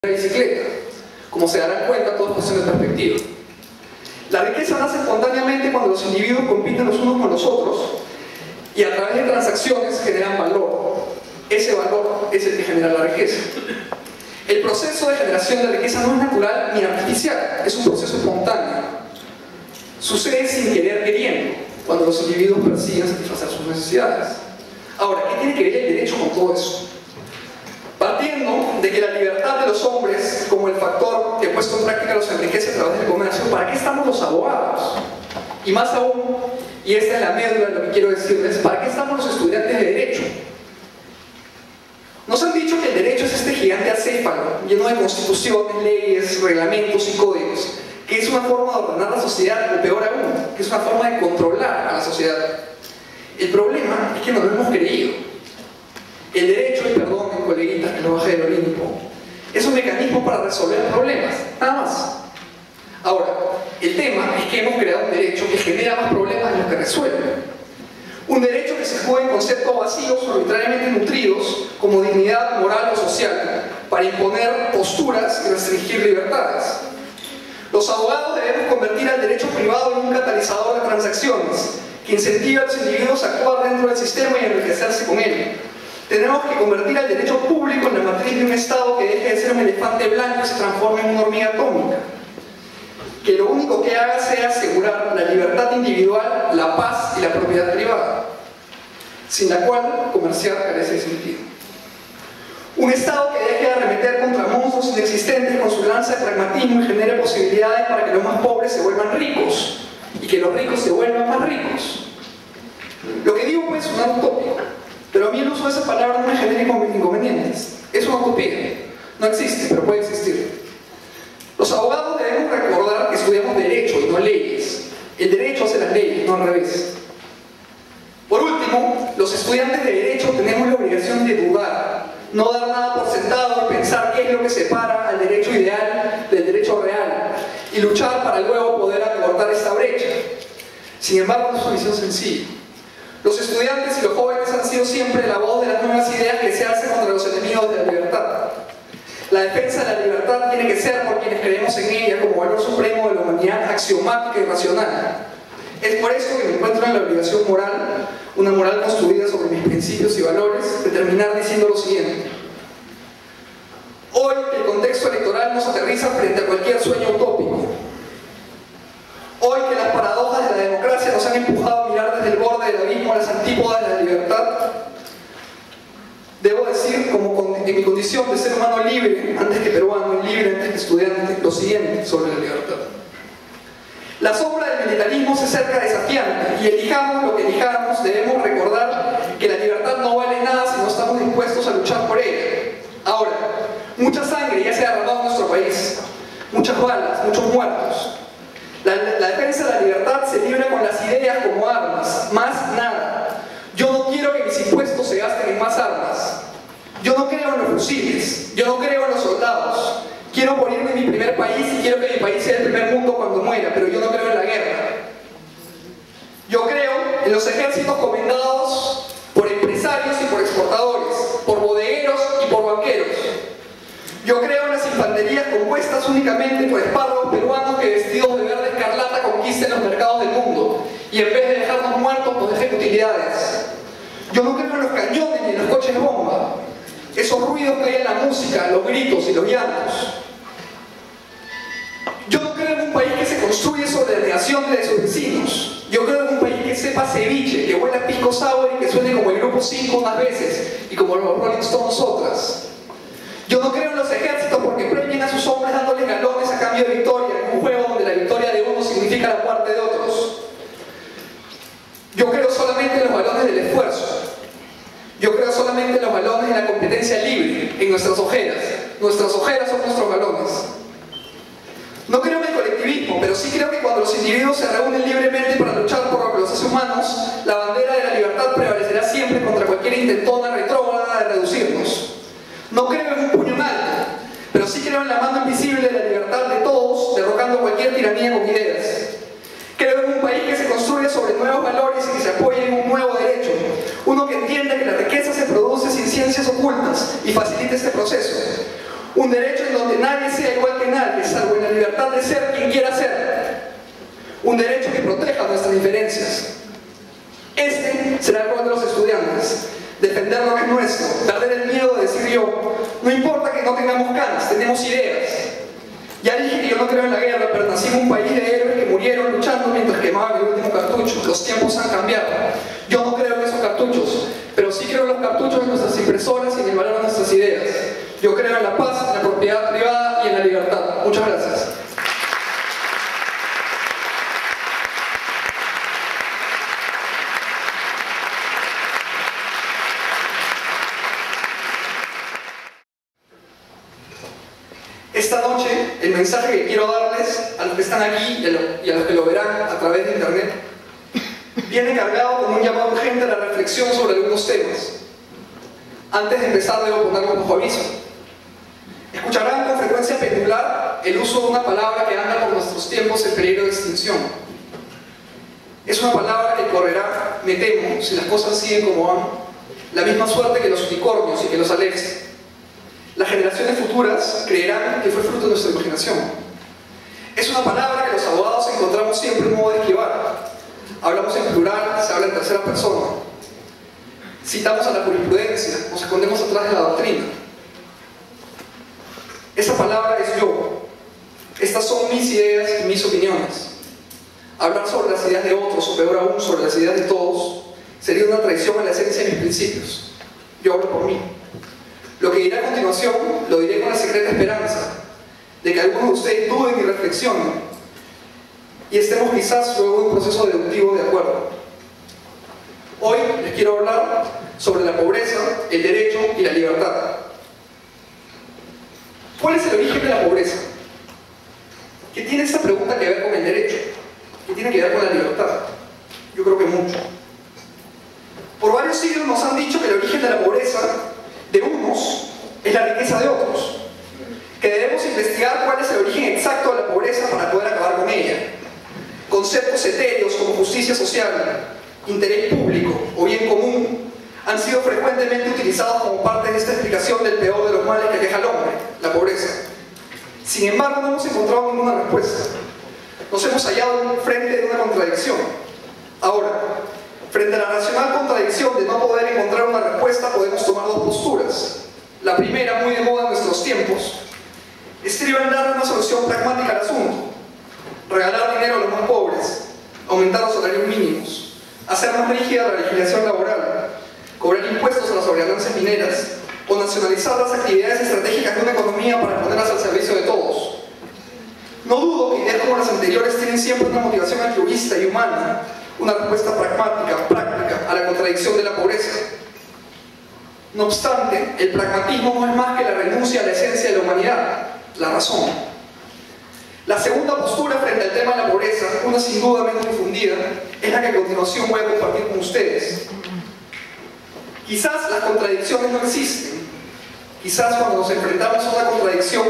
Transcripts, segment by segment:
la bicicleta. Como se darán cuenta, todo es cuestión de perspectiva. La riqueza nace espontáneamente cuando los individuos compiten los unos con los otros y a través de transacciones generan valor. Ese valor es el que genera la riqueza. El proceso de generación de riqueza no es natural ni artificial, es un proceso espontáneo. Sucede sin querer queriendo, cuando los individuos persiguen satisfacer sus necesidades. Ahora, ¿qué tiene que ver el derecho con todo eso? Partiendo de que la libertad de los hombres, como el factor que puesto en práctica los enriquece a través del comercio, ¿para qué estamos los abogados? Y más aún, y esta es la médula de lo que quiero decirles, ¿para qué estamos los estudiantes de derecho? Nos han dicho que el derecho es este gigante acéfalo, lleno de constituciones, leyes, reglamentos y códigos, que es una forma de ordenar la sociedad, o peor aún, que es una forma de controlar a la sociedad. El problema es que no lo hemos creído. El derecho, y perdonen coleguitas que lo bajé del Olimpo, es un mecanismo para resolver problemas, nada más. Ahora, el tema es que hemos creado un derecho que genera más problemas de los que resuelve. Un derecho que se juega en conceptos vacíos o arbitrariamente nutridos, como dignidad moral o social, para imponer posturas y restringir libertades. Los abogados debemos convertir al derecho privado en un catalizador de transacciones, que incentiva a los individuos a actuar dentro del sistema y enriquecerse con él. Tenemos que convertir al derecho público en la matriz de un Estado que deje de ser un elefante blanco y se transforme en una hormiga atómica. Que lo único que haga sea asegurar la libertad individual, la paz y la propiedad privada, sin la cual comerciar carece de sentido. Un Estado que deje de arremeter contra monstruos inexistentes con su lanza de pragmatismo y genere posibilidades para que los más pobres se vuelvan ricos y que los ricos se vuelvan más ricos. Lo que digo puede sonar utópico, pero a mí el uso de esa palabra no me genera inconvenientes. Es una utopía. No existe, pero puede existir. Los abogados debemos recordar que estudiamos derecho y no leyes. El derecho hace las leyes, no al revés. Por último, los estudiantes de derecho tenemos la obligación de dudar, no dar nada por sentado y pensar qué es lo que separa al derecho ideal del derecho real y luchar para luego poder acortar esta brecha. Sin embargo, no es una misión sencilla. Los estudiantes y los jóvenes han sido siempre la voz de las nuevas ideas que se hacen contra los enemigos de la libertad. La defensa de la libertad tiene que ser por quienes creemos en ella como valor supremo de la humanidad axiomática y racional. Es por esto que me encuentro en la obligación moral, una moral construida sobre mis principios y valores, de terminar diciendo lo siguiente. Hoy el contexto electoral nos aterriza frente a cualquier sueño utópico. Hoy que las paradojas de la democracia nos han empujado a mirar desde el borde del abismo a las antípodas de la libertad, debo decir, en mi condición de ser humano libre antes que peruano y libre antes que estudiante, lo siguiente sobre la libertad. La sombra del militarismo se acerca desafiante y elijamos lo que elijamos, debemos recordar que la libertad no vale nada si no estamos dispuestos a luchar por ella. Ahora, mucha sangre ya se ha derramado en nuestro país, muchas balas, muchos muertos. La defensa de la libertad se libra con las ideas como armas, más nada. Yo no quiero que mis impuestos se gasten en más armas. Yo no creo en los fusiles, yo no creo en los soldados. Quiero morirme en mi primer país y quiero que mi país sea el primer mundo cuando muera, pero yo no creo en la guerra. Yo creo en los ejércitos comandados por empresarios y por exportadores, por bodegueros y por banqueros. Yo creo en las infanterías compuestas únicamente por espárragos peruanos que vestidos de verde escarlata conquisten los mercados del mundo y en vez de dejarnos muertos nos dejen utilidades. Yo no creo en los cañones ni en los coches bomba, esos ruidos que hay en la música, los gritos y los llantos. Yo no creo en un país que se construye sobre la negación de sus vecinos. Yo creo en un país que sepa ceviche, que huela a pisco sour y que suene como el Grupo 5 unas veces y como los Rolling Stones otras. Yo no creo en los ejércitos porque premian a sus hombres dándoles galones a cambio de victoria, en un juego donde la victoria de uno significa la muerte de otros. Yo creo solamente en los balones del esfuerzo. Yo creo solamente en los balones de la competencia libre, en nuestras ojeras. Nuestras ojeras son nuestros balones. No creo en el colectivismo, pero sí creo que cuando los individuos se reúnen libremente para luchar por lo que los hace humanos, la bandera de la libertad prevalecerá siempre contra cualquier intentona retrógrada de reducirnos. No creo en un puño en alto, pero sí creo en la mano invisible de la libertad de todos, derrocando cualquier tiranía con ideas. Creo en un país que se construye sobre nuevos valores y que se apoye en un nuevo derecho, uno que entienda que la riqueza se produce sin ciencias ocultas y facilite este proceso. Un derecho en donde nadie sea igual que nadie, salvo en la libertad de ser quien quiera ser. Un derecho que proteja nuestras diferencias. Este será el rol de los estudiantes. Defender lo que es nuestro, perder el miedo de decir yo. No importa que no tengamos canas, tenemos ideas. Ya dije que yo no creo en la guerra, pero nací en un país de héroes que murieron luchando mientras quemaban el último cartucho. Los tiempos han cambiado. Yo no creo en esos cartuchos, pero sí creo en los cartuchos de nuestras impresoras y en el valor de nuestras ideas. Yo creo en la paz, en la propiedad privada y en la libertad. Muchas gracias. Esta noche, el mensaje que quiero darles a los que están aquí y a los que lo verán a través de internet, viene cargado con un llamado urgente a la reflexión sobre algunos temas. Antes de empezar, debo ponerlo bajo aviso. Escucharán con frecuencia pendular el uso de una palabra que anda por nuestros tiempos en peligro de extinción. Es una palabra que correrá, me temo, si las cosas siguen como van, la misma suerte que los unicornios y que los alexis. Las generaciones futuras creerán que fue fruto de nuestra imaginación. Es una palabra que los abogados encontramos siempre un modo de esquivar. Hablamos en plural, se habla en tercera persona. Citamos a la jurisprudencia, nos escondemos atrás de la doctrina. Esa palabra es yo. Estas son mis ideas y mis opiniones. Hablar sobre las ideas de otros, o peor aún, sobre las ideas de todos, sería una traición a la esencia de mis principios. Yo hablo por mí. Lo que diré a continuación, lo diré con la secreta esperanza de que algunos de ustedes duden y reflexionen y estemos quizás luego de un proceso deductivo de acuerdo. Hoy les quiero hablar sobre la pobreza, el derecho y la libertad. ¿Cuál es el origen de la pobreza? ¿Qué tiene esta pregunta que ver con el derecho? ¿Qué tiene que ver con la libertad? Yo creo que mucho. Por varios siglos nos han dicho que el origen de la pobreza de unos es la riqueza de otros, que debemos investigar cuál es el origen exacto de la pobreza para poder acabar con ella. Conceptos etéreos como justicia social, interés público o bien común han sido frecuentemente utilizados como parte de esta explicación del peor de los males que aqueja al hombre, la pobreza. Sin embargo, no hemos encontrado ninguna respuesta. Nos hemos hallado frente de una contradicción. Ahora, frente a la racional contradicción de no poder encontrar una respuesta, podemos tomar dos posturas. La primera, muy de moda en nuestros tiempos, estriba en dar una solución pragmática al asunto. Regalar dinero a los más pobres, aumentar los salarios mínimos, hacer más rígida la legislación laboral, cobrar impuestos a las sobreganancias mineras o nacionalizar las actividades estratégicas de una economía para ponerlas al servicio de todos. No dudo que ideas como las anteriores tienen siempre una motivación altruista y humana, una respuesta pragmática, práctica, a la contradicción de la pobreza. No obstante, el pragmatismo no es más que la renuncia a la esencia de la humanidad, la razón. La segunda postura frente al tema de la pobreza, una sin duda menos difundida, es la que a continuación voy a compartir con ustedes. Quizás las contradicciones no existen. Quizás cuando nos enfrentamos a una contradicción,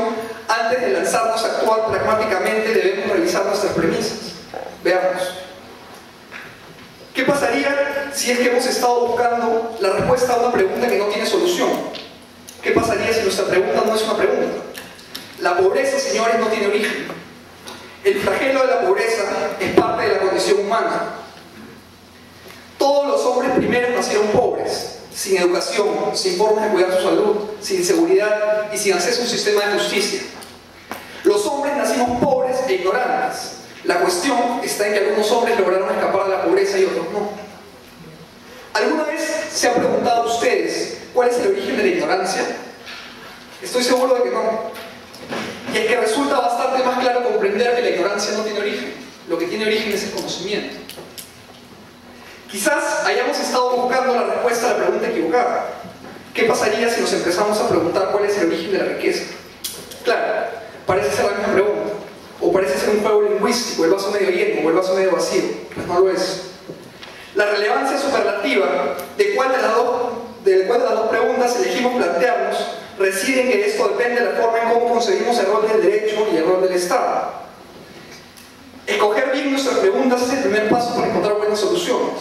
antes de lanzarnos a actuar pragmáticamente, debemos revisar nuestras premisas. Veamos. ¿Qué pasaría si es que hemos estado buscando la respuesta a una pregunta que no tiene solución? ¿Qué pasaría si nuestra pregunta no es una pregunta? La pobreza, señores, no tiene origen. El flagelo de la pobreza es parte de la condición humana. Todos los hombres primeros nacieron pobres, sin educación, sin formas de cuidar su salud, sin seguridad y sin acceso a un sistema de justicia. Los hombres nacimos pobres e ignorantes. La cuestión está en que algunos hombres lograron escapar de la pobreza y otros no. ¿Alguna vez se han preguntado ustedes cuál es el origen de la ignorancia? Estoy seguro de que no. Y es que resulta bastante más claro comprender que la ignorancia no tiene origen. Lo que tiene origen es el conocimiento. Quizás hayamos estado buscando la respuesta a la pregunta equivocada. ¿Qué pasaría si nos empezamos a preguntar cuál es el origen de la riqueza? Claro, parece ser la misma pregunta. O parece ser un juego lingüístico, el vaso medio lleno o el vaso medio vacío. Pues no lo es. La relevancia superlativa de cuál de las dos preguntas elegimos plantearnos reside en que esto depende de la forma en cómo concebimos el rol del derecho y el rol del Estado. Escoger bien nuestras preguntas es el primer paso para encontrar buenas soluciones.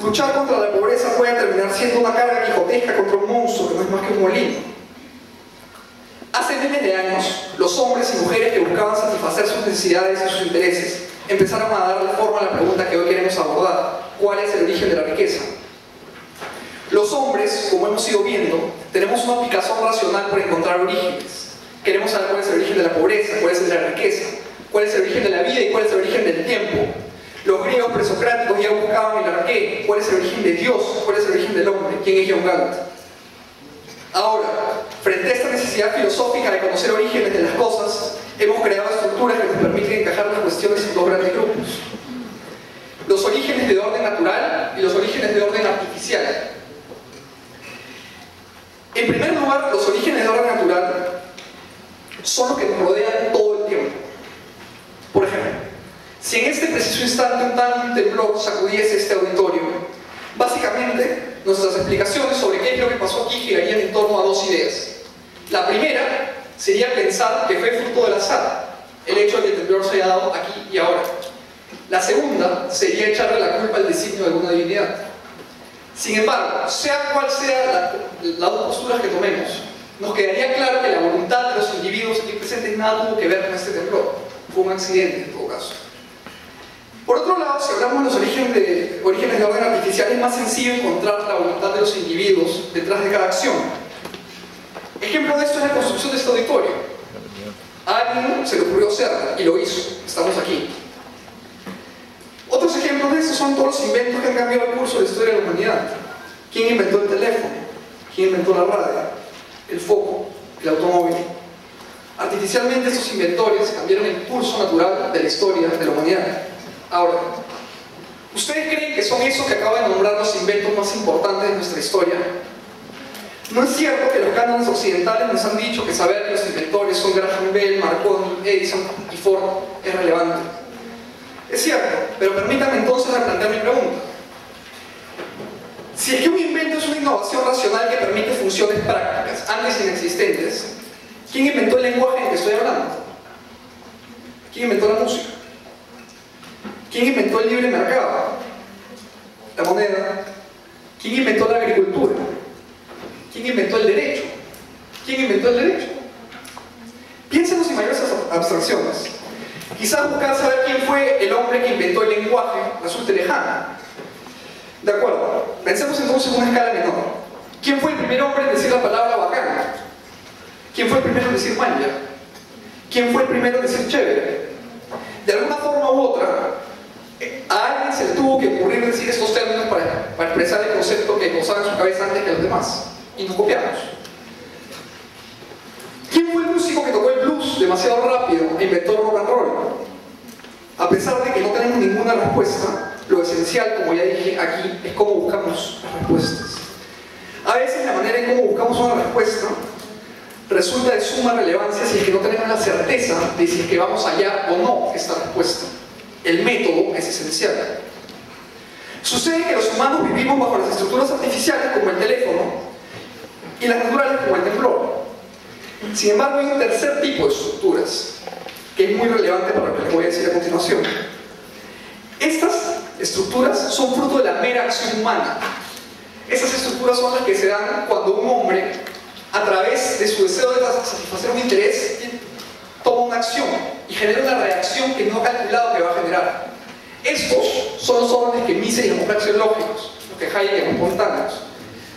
Luchar contra la pobreza puede terminar siendo una carga quijotesca contra un monstruo que no es más que un molino. Hace miles de años, los hombres y mujeres que buscaban satisfacer sus necesidades y sus intereses empezaron a darle forma a la pregunta que hoy queremos abordar: ¿cuál es el origen de la riqueza? Los hombres, como hemos ido viendo, tenemos una picazón racional por encontrar orígenes. Queremos saber cuál es el origen de la pobreza, cuál es el de la riqueza, cuál es el origen de la vida y cuál es el origen del tiempo. Los griegos presocráticos ya buscaban el arqué, cuál es el origen de Dios, cuál es el origen del hombre, quién es John Galt. Ahora, frente a esta necesidad filosófica de conocer orígenes de las cosas, hemos creado estructuras que nos permiten encajar las cuestiones en dos grandes grupos: los orígenes de orden natural y los orígenes de orden artificial. En primer lugar, los orígenes de orden natural son los que nos rodean todo el tiempo. Por ejemplo, si en este preciso instante un temblor sacudiese este auditorio, básicamente nuestras explicaciones sobre qué es lo que pasó aquí girarían en torno a dos ideas. La primera sería pensar que fue fruto del azar, el hecho de que el temblor se haya dado aquí y ahora. La segunda sería echarle la culpa al designio de alguna divinidad. Sin embargo, sea cual sea las dos posturas que tomemos, nos quedaría claro que la voluntad de los individuos aquí presentes nada tuvo que ver con este temblor. Fue un accidente en todo caso. Por otro lado, si hablamos de los orígenes de orden artificial, es más sencillo encontrar la voluntad de los individuos detrás de cada acción. Ejemplo de esto es la construcción de este auditorio. A alguien se le ocurrió hacerlo y lo hizo. Estamos aquí. Otros ejemplos de esto son todos los inventos que han cambiado el curso de la historia de la humanidad. ¿Quién inventó el teléfono? ¿Quién inventó la radio? El foco, el automóvil. Artificialmente estos inventores cambiaron el curso natural de la historia de la humanidad. Ahora, ¿ustedes creen que son esos que acaban de nombrar los inventos más importantes de nuestra historia? No es cierto que los cánones occidentales nos han dicho que saber que los inventores son Graham Bell, Marconi, Edison y Ford es relevante. Es cierto, pero permítanme entonces replantear mi pregunta. Si es que un invento es una innovación racional que permite funciones prácticas, antes inexistentes, ¿quién inventó el lenguaje en el que estoy hablando? ¿Quién inventó la música? ¿Quién inventó el libre mercado? La moneda. ¿Quién inventó la agricultura? ¿Quién inventó el derecho? ¿Quién inventó el derecho? Piénsenos sin mayores abstracciones. Quizás buscar saber quién fue el hombre que inventó el lenguaje resulte lejano. De acuerdo, pensemos entonces en una escala menor. ¿Quién fue el primer hombre en decir la palabra bacán? ¿Quién fue el primero en decir manja? ¿Quién fue el primero en decir chévere? De alguna forma u otra, a alguien se le tuvo que ocurrir decir estos términos para expresar el concepto que gozaba en su cabeza antes que los demás. Y nos copiamos. ¿Quién fue el músico que tocó el blues demasiado rápido e inventó el rock and roll? A pesar de que no tenemos ninguna respuesta, lo esencial, como ya dije aquí, es cómo buscamos las respuestas. A veces la manera en cómo buscamos una respuesta resulta de suma relevancia si es que no tenemos la certeza de si es que vamos a hallar o no esta respuesta. El método es esencial. Sucede que los humanos vivimos bajo las estructuras artificiales como el teléfono y las naturales como el temblor. Sin embargo, hay un tercer tipo de estructuras que es muy relevante para lo que les voy a decir a continuación. Estas estructuras son fruto de la mera acción humana. Estas estructuras son las que se dan cuando un hombre, a través de su deseo de satisfacer un interés, toma una acción y genera una reacción que no ha calculado que va a generar. Estos son los órdenes que Mises llamó praxeológicos, los que Hayek llamó espontáneos.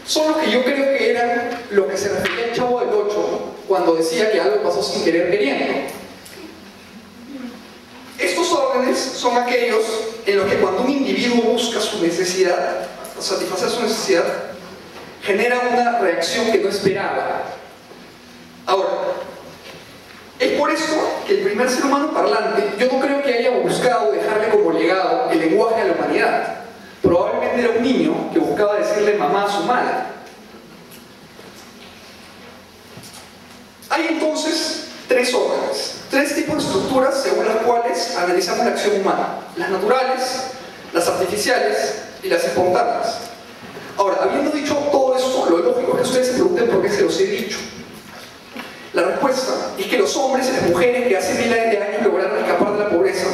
Son los que yo creo que eran lo que se refería al Chavo del Ocho cuando decía que algo pasó sin querer queriendo. Estos órdenes son aquellos en los que cuando un individuo busca su necesidad, satisfacer su necesidad, genera una reacción que no esperaba. Ahora, es por esto que el primer ser humano parlante, yo no creo que haya buscado dejarle como legado el lenguaje a la humanidad. Probablemente era un niño que buscaba decirle mamá a su madre. Hay entonces tres órdenes, tres tipos de estructuras según las cuales analizamos la acción humana: las naturales, las artificiales y las espontáneas. Ahora, habiendo dicho todo esto, lo lógico es que ustedes se pregunten por qué se los he dicho. La respuesta es que los hombres y las mujeres que hace miles de años lograron escapar de la pobreza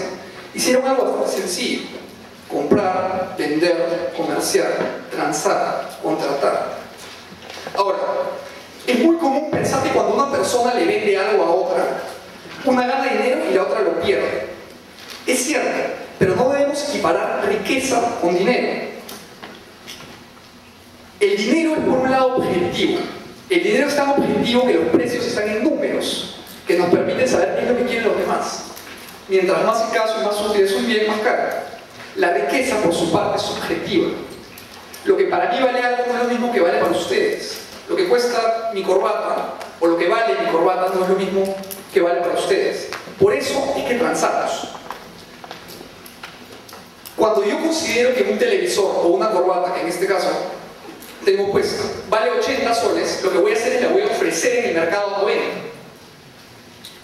hicieron algo bastante sencillo: comprar, vender, comerciar, transar, contratar. Ahora, es muy común pensar que cuando una persona le vende algo a otra, una gana dinero y la otra lo pierde. Es cierto, pero no debemos equiparar riqueza con dinero. El dinero es por un lado objetivo. El dinero es tan objetivo que los precios están en números, que nos permiten saber qué es lo que quieren los demás. Mientras más escaso y más útil es un bien, más caro. La riqueza, por su parte, es subjetiva. Lo que para mí vale algo no es lo mismo que vale para ustedes. Lo que cuesta mi corbata, o lo que vale mi corbata, no es lo mismo que vale para ustedes. Por eso es que transamos. Cuando yo considero que un televisor o una corbata, que en este caso tengo puesta, vale 80 soles, lo que voy a hacer es la voy a ofrecer en el mercado a 90.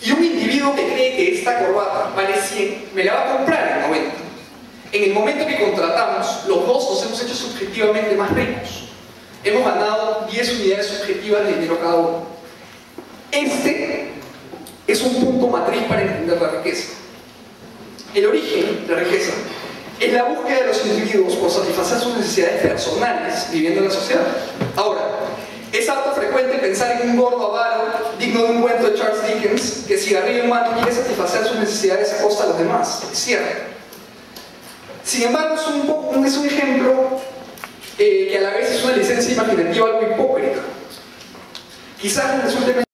Y un individuo que cree que esta corbata vale 100, me la va a comprar en 90. En el momento que contratamos, los dos nos hemos hecho subjetivamente más ricos. Hemos ganado 10 unidades subjetivas de dinero cada uno. Este es un punto matriz para entender la riqueza. El origen de la riqueza es la búsqueda de los individuos por satisfacer sus necesidades personales viviendo en la sociedad. Ahora, es harto frecuente pensar en un gordo avaro digno de un cuento de Charles Dickens que cigarrillo en mano quiere satisfacer sus necesidades a costa de los demás. Es cierto. Sin embargo, es un ejemplo que a la vez es una licencia imaginativa algo hipócrita. Quizás resulte